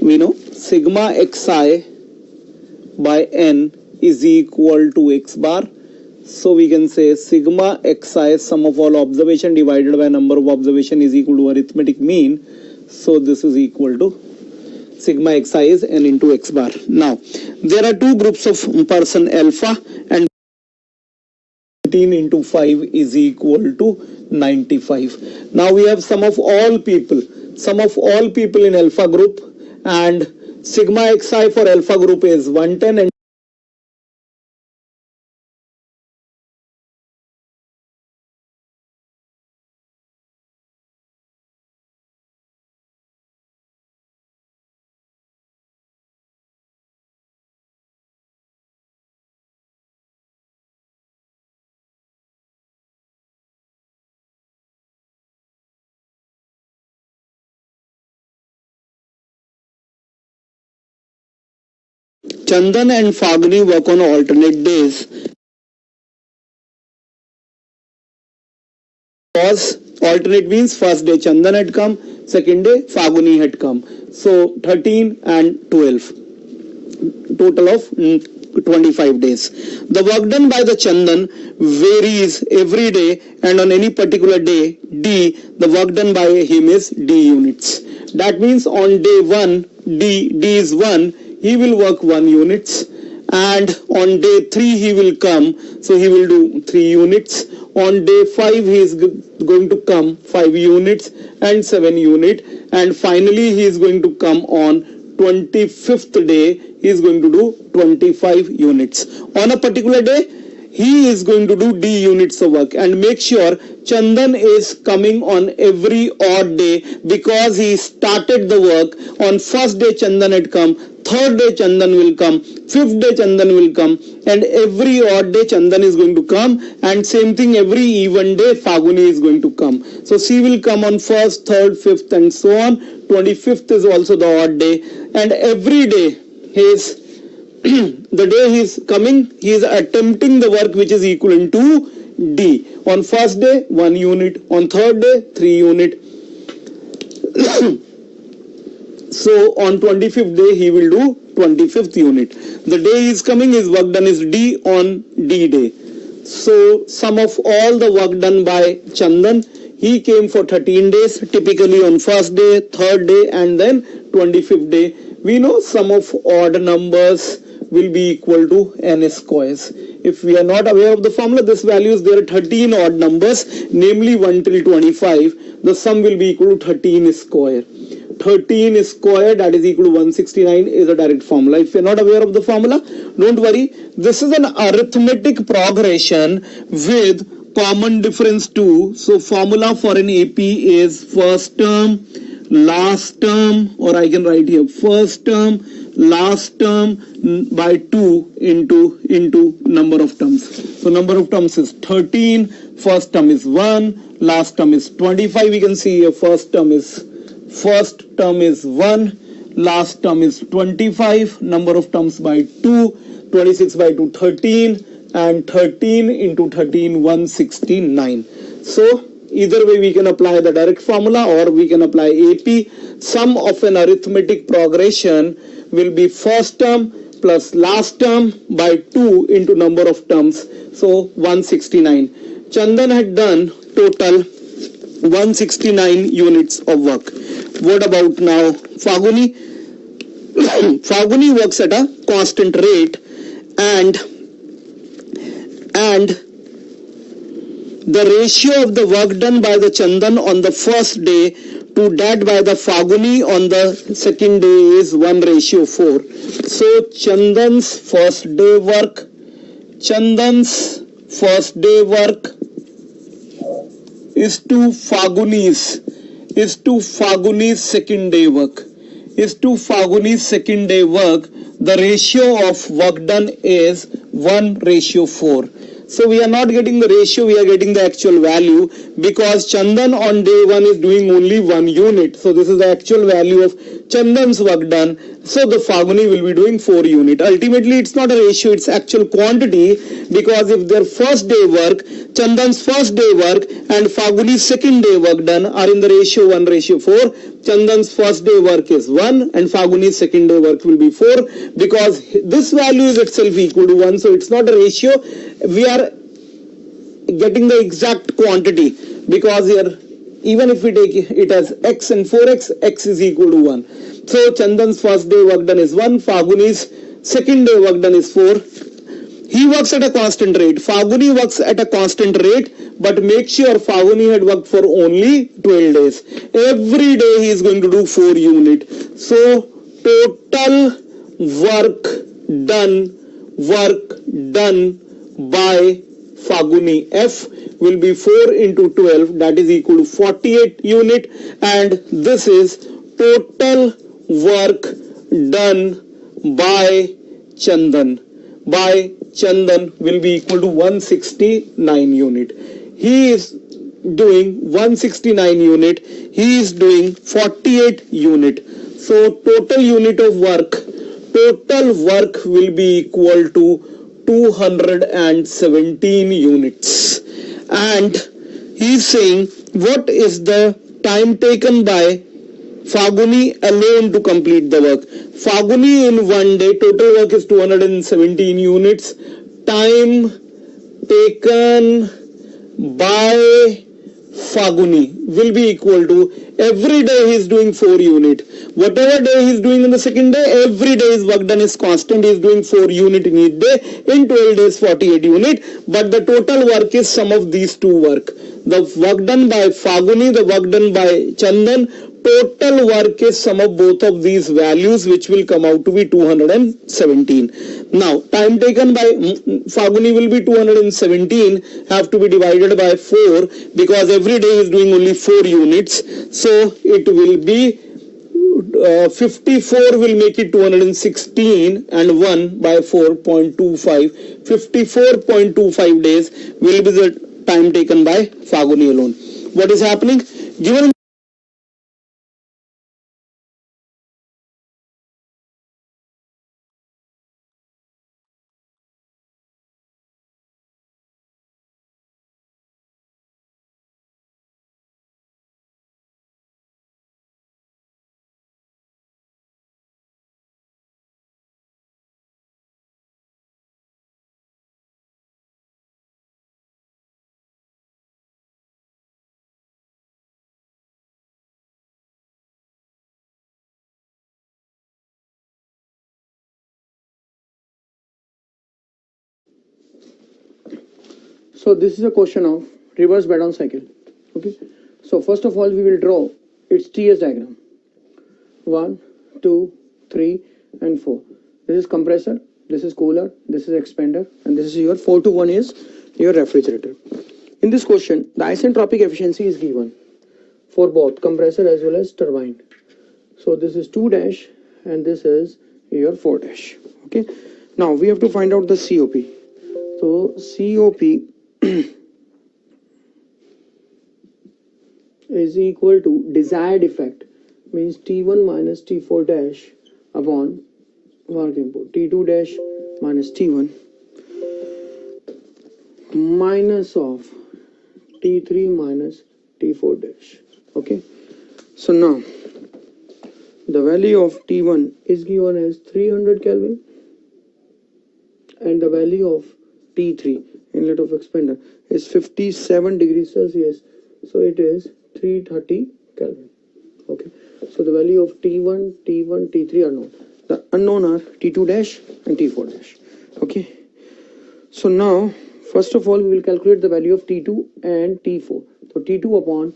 We know sigma xi by n is equal to x bar. So we can say sigma xi, sum of all observation divided by number of observation, is equal to arithmetic mean. So this is equal to sigma xi is n into x bar. Now there are two groups of person alpha, and 19 into 5 is equal to 95. Now we have sum of all people in alpha group, and sigma xi for alpha group is 110 and Chandan and Faguni work on alternate days. Cause alternate means first day Chandan had come, second day Faguni had come. So 13 and 12. Total of 25 days. The work done by the Chandan varies every day, and on any particular day D, the work done by him is D units. That means on day 1, D is 1, he will work 1 units, and on day 3 he will come, so he will do 3 units. On day 5 he is going to come 5 units and 7 unit, and finally he is going to come on 25th day, he is going to do 25 units. On a particular day, he is going to do D units of work, and make sure Chandan is coming on every odd day, because he started the work on first day Chandan had come, third day Chandan will come, fifth day Chandan will come, and every odd day Chandan is going to come, and same thing every even day Faguni is going to come. So she will come on first, third, fifth and so on. 25th is also the odd day, and every day his the day he is coming, he is attempting the work which is equivalent to D. On first day 1 unit, on third day 3 unit. So on 25th day he will do 25th unit. The day he is coming, his work done is D on D day. So sum of all the work done by Chandan, he came for 13 days, typically on first day, third day and then 25th day. We know sum of odd numbers will be equal to n squares. If we are not aware of the formula, this value is there are 13 odd numbers, namely 1 till 25. The sum will be equal to 13 square. 13 square, that is equal to 169, is a direct formula. If you are not aware of the formula, don't worry. This is an arithmetic progression with common difference 2. So formula for an AP is first term, last term, or I can write here first term, last term by 2 into number of terms. So number of terms is 13, first term is 1, last term is 25. We can see here first term is 1, last term is 25, number of terms by 2, 26 by 2 13, and 13 into 13 169. So either way we can apply the direct formula or we can apply AP. Sum of an arithmetic progression will be first term plus last term by 2 into number of terms, so 169. Chandan had done total 169 units of work. What about now Faguni? Faguni works at a constant rate, and the ratio of the work done by the Chandan on the first day to that by the Faguni on the second day is 1:4. So Chandan's first day work is to Faguni's second day work. The ratio of work done is 1:4. So we are not getting the ratio, we are getting the actual value, because Chandan on day 1 is doing only 1 unit. So this is the actual value of Chandan's work done. So the Faguni will be doing 4 unit. Ultimately it's not a ratio, it's actual quantity, because if their first day work, Chandan's first day work and Faguni's second day work done are in the ratio 1:4, Chandan's first day work is 1 and Faguni's second day work will be 4, because this value is itself equal to 1. So it's not a ratio, we are getting the exact quantity, because here even if we take it as x and 4x, x is equal to 1. So Chandan's first day work done is 1, Faguni's second day work done is 4. He works at a constant rate, Faguni works at a constant rate, but make sure Faguni had worked for only 12 days. Every day he is going to do 4 unit. So total work done by Faguni F will be 4 into 12, that is equal to 48 unit, and this is total work done by Chandan. By Chandan will be equal to 169 unit. He is doing 169 unit, he is doing 48 unit. So total unit of work, total work will be equal to 217 units. And he is saying what is the time taken by Faguni alone to complete the work. Faguni in 1 day, total work is 217 units. Time taken by Faguni will be equal to, every day he is doing 4 unit. Whatever day he is doing in the second day, every day his work done is constant. He is doing 4 unit in each day. In 12 days, 48 unit. But the total work is sum of these two work. The work done by Faguni, the work done by Chandan. Total work is sum of both of these values, which will come out to be 217. Now, time taken by Faguni will be 217, have to be divided by 4, because every day is doing only 4 units. So, it will be 54 will make it 216, and 1 by 4.25. 54.25 days will be the time taken by Faguni alone. What is happening? Given So this is a question of reverse Badon cycle. Okay. So first of all, we will draw its TS diagram. 1, 2, 3, and 4. This is compressor, this is cooler, this is expander, and this is your 4 to 1 is your refrigerator. In this question, the isentropic efficiency is given for both compressor as well as turbine. So this is 2 dash and this is your 4 dash. Okay. Now we have to find out the COP. So COP is equal to desired effect, means T1 minus T4 dash upon work input, T2 dash minus T1 minus of T3 minus T4 dash. Okay. So now the value of T1 is given as 300 Kelvin and the value of T3, inlet of expander, is 57 degrees Celsius. So it is 330 Kelvin. Okay. So the value of T1, T3 are known. The unknown are T2 dash and T4 dash. Okay. So now, first of all, we will calculate the value of T2 and T4. So T2 upon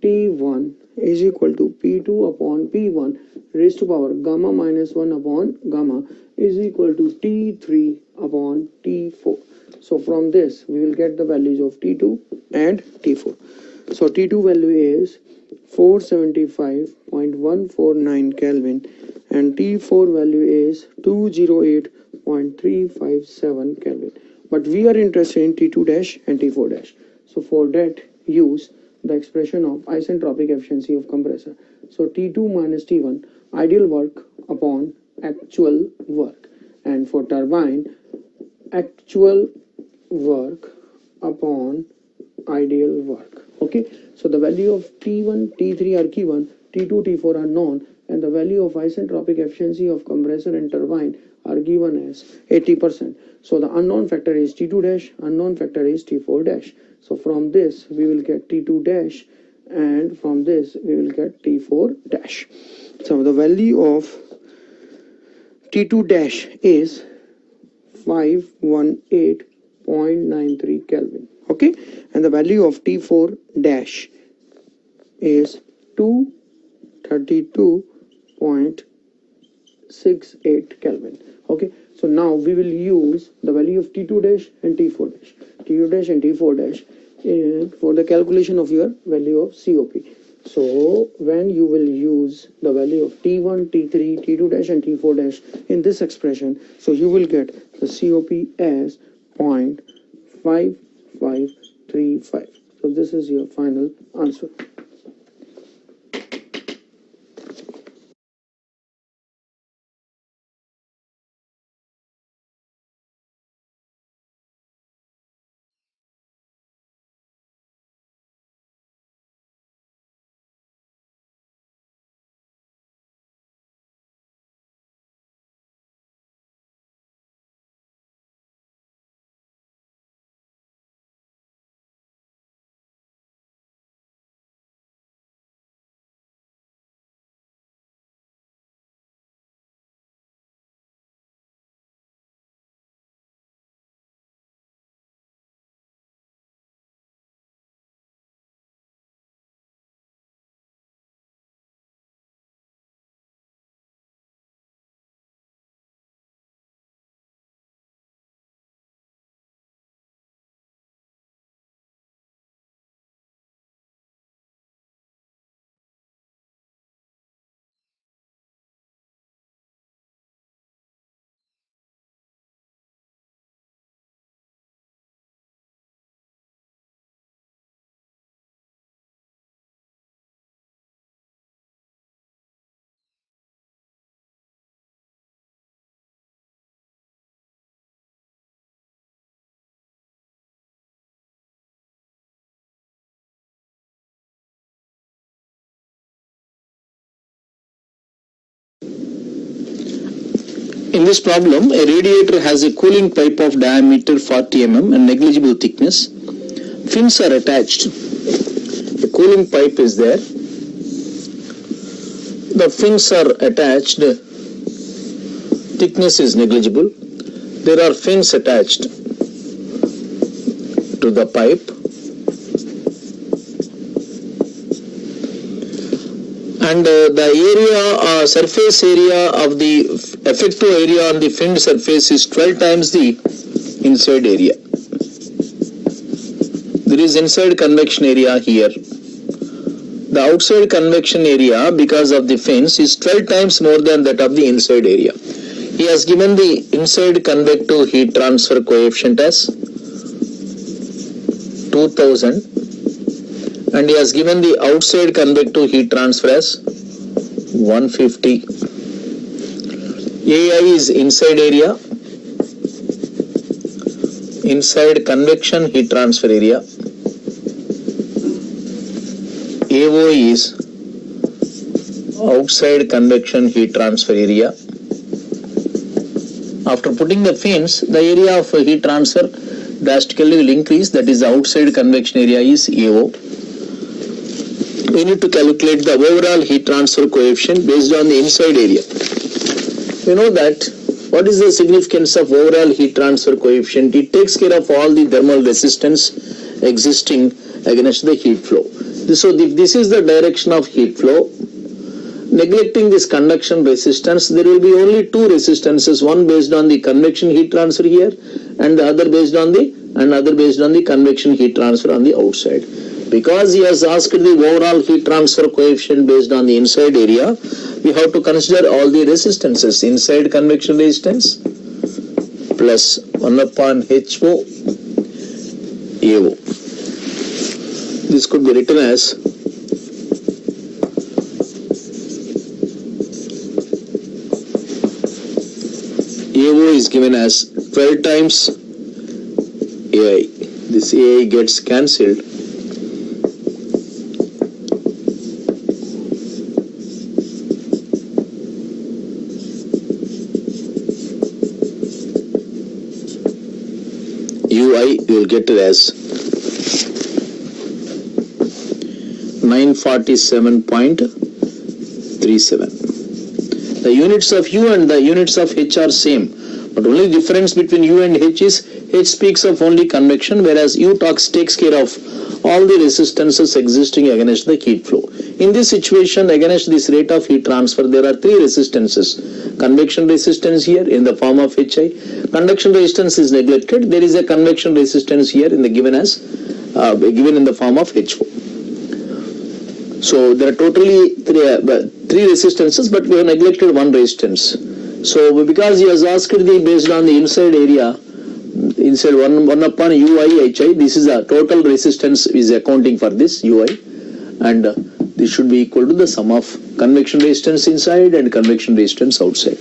T1 is equal to P2 upon P1 raised to power gamma minus 1 upon gamma is equal to T3 upon T4. So from this we will get the values of T2 and T4. So T2 value is 475.149 Kelvin and T4 value is 208.357 Kelvin. but we are interested in T2 dash and T4 dash. So for that, use the expression of isentropic efficiency of compressor. So T2 minus T1 ideal work upon actual work, and for turbine actual work upon ideal work. Okay, so the value of T1, T3 are given, T2, T4 are known, and the value of isentropic efficiency of compressor and turbine are given as 80%. So the unknown factor is T2 dash, unknown factor is T4 dash. So from this we will get T2 dash, and from this we will get T4 dash. So the value of T2 dash is 518.93 Kelvin. Okay, and the value of T4 dash is 232.68 Kelvin. Okay, so now we will use the value of T2 dash and T4 dash, T2 dash and T4 dash for the calculation of your value of COP. So when you will use the value of T1, T3, T2 dash and T4 dash in this expression, so you will get the COP as 0.5535. So this is your final answer. In this problem, a radiator has a cooling pipe of diameter 40 mm and negligible thickness. Fins are attached. The cooling pipe is there. The fins are attached. Thickness is negligible. There are fins attached to the pipe. And the area, surface area of the effective area on the fin surface is 12 times the inside area. There is inside convection area here. The outside convection area, because of the fins, is 12 times more than that of the inside area. He has given the inside convective heat transfer coefficient as 2000. And he has given the outside convective heat transfer as 150. AI is inside area, inside convection heat transfer area. AO is outside convection heat transfer area. After putting the fins, the area of heat transfer drastically will increase, that is the outside convection area is AO. We need to calculate the overall heat transfer coefficient based on the inside area. We know that what is the significance of overall heat transfer coefficient? It takes care of all the thermal resistance existing against the heat flow. So if this is the direction of heat flow, neglecting this conduction resistance, there will be only two resistances, one based on the convection heat transfer here and the other based on the convection heat transfer on the outside. Because he has asked the overall heat transfer coefficient based on the inside area, we have to consider all the resistances, inside convection resistance plus 1 upon HO AO. This could be written as AO is given as 12 times AI. This AI gets cancelled. UI you will get it as 947.37. The units of U and the units of H are same, but only difference between U and H is H speaks of only convection, whereas U takes care of all the resistances existing against the heat flow. In this situation, against this rate of heat transfer, there are three resistances. Convection resistance here in the form of HI. Conduction resistance is neglected. There is a convection resistance here in the given in the form of HO. So there are totally three resistances, but we have neglected one resistance. So because he has asked based on the inside area, inside 1 upon UI HI, this is a total resistance is accounting for this UI, and this should be equal to the sum of convection resistance inside and convection resistance outside.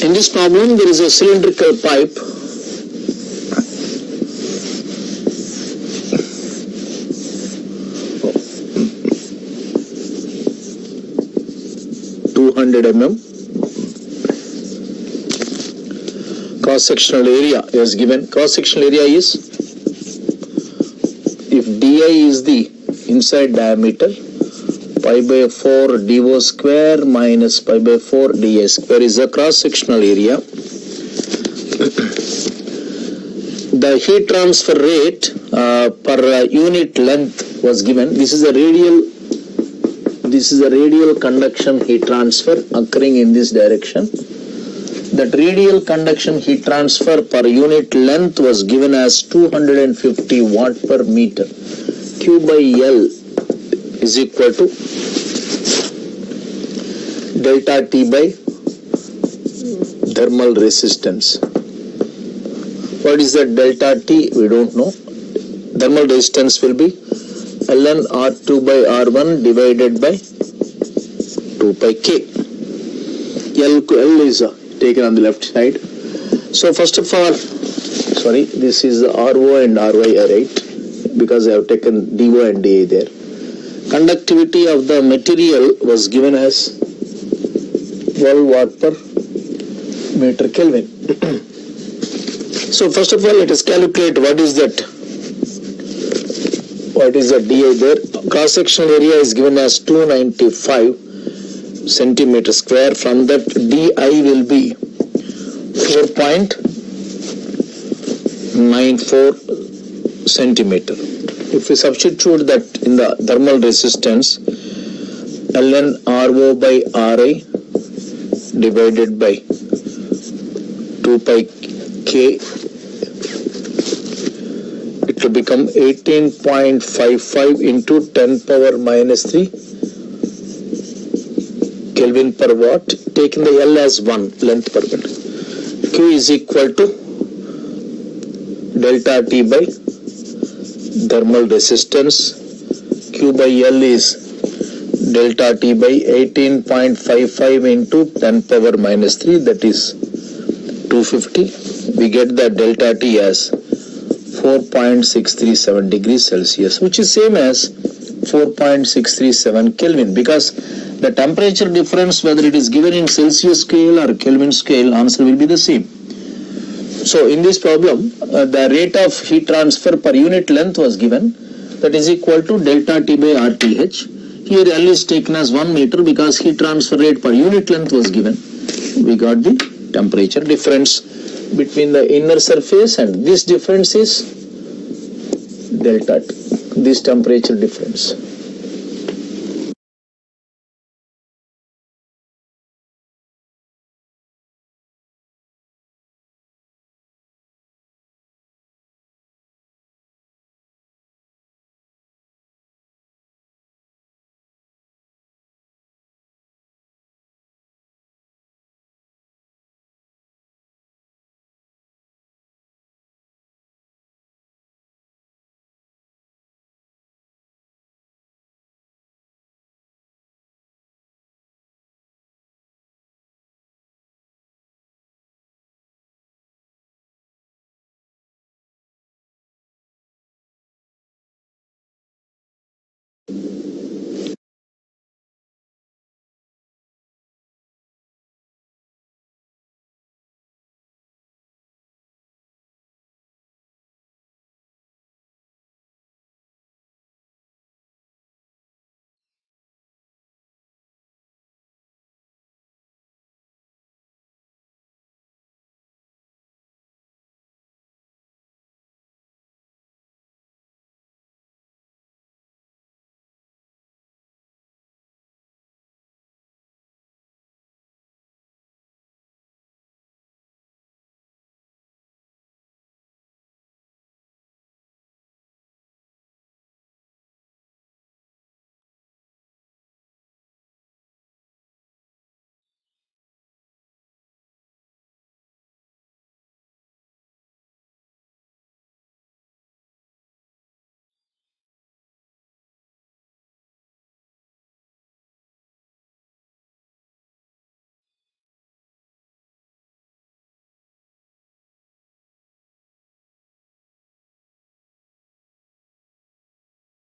In this problem, there is a cylindrical pipe . Mm. Cross-sectional area is given. Cross-sectional area is, if di is the inside diameter, pi by 4 dO square minus pi by 4 dA square is the cross-sectional area. The heat transfer rate per unit length was given. This is a radial conduction heat transfer occurring in this direction. that radial conduction heat transfer per unit length was given as 250 watt per meter. Q by L is equal to delta T by thermal resistance. What is that delta T? We don't know. Thermal resistance will be ln R2 by R1 divided by 2 pi K. L is taken on the left side. So first of all, this is the RO and RY, right? Because I have taken DO and DA there. Conductivity of the material was given as 12 watt per meter Kelvin. So first of all, let us calculate what is that DA there. Cross sectional area is given as 295 centimeter square. From that, DI will be 4.94 centimeter. If we substitute that in the thermal resistance, ln RO by RI divided by 2 pi K, it will become 18.55 into 10 power minus 3 Kelvin per watt, taking the L as 1, length per meter. Q is equal to delta T by thermal resistance. Q by L is delta T by 18.55 into 10 power minus 3, that is 250. We get the delta T as 4.637 degrees Celsius, which is same as 4.637 Kelvin, because the temperature difference, whether it is given in Celsius scale or Kelvin scale, answer will be the same. So in this problem, the rate of heat transfer per unit length was given, that is equal to delta T by RTH. Here L is taken as 1 meter because heat transfer rate per unit length was given. We got the temperature difference between the inner surface, and this difference is delta T, this temperature difference.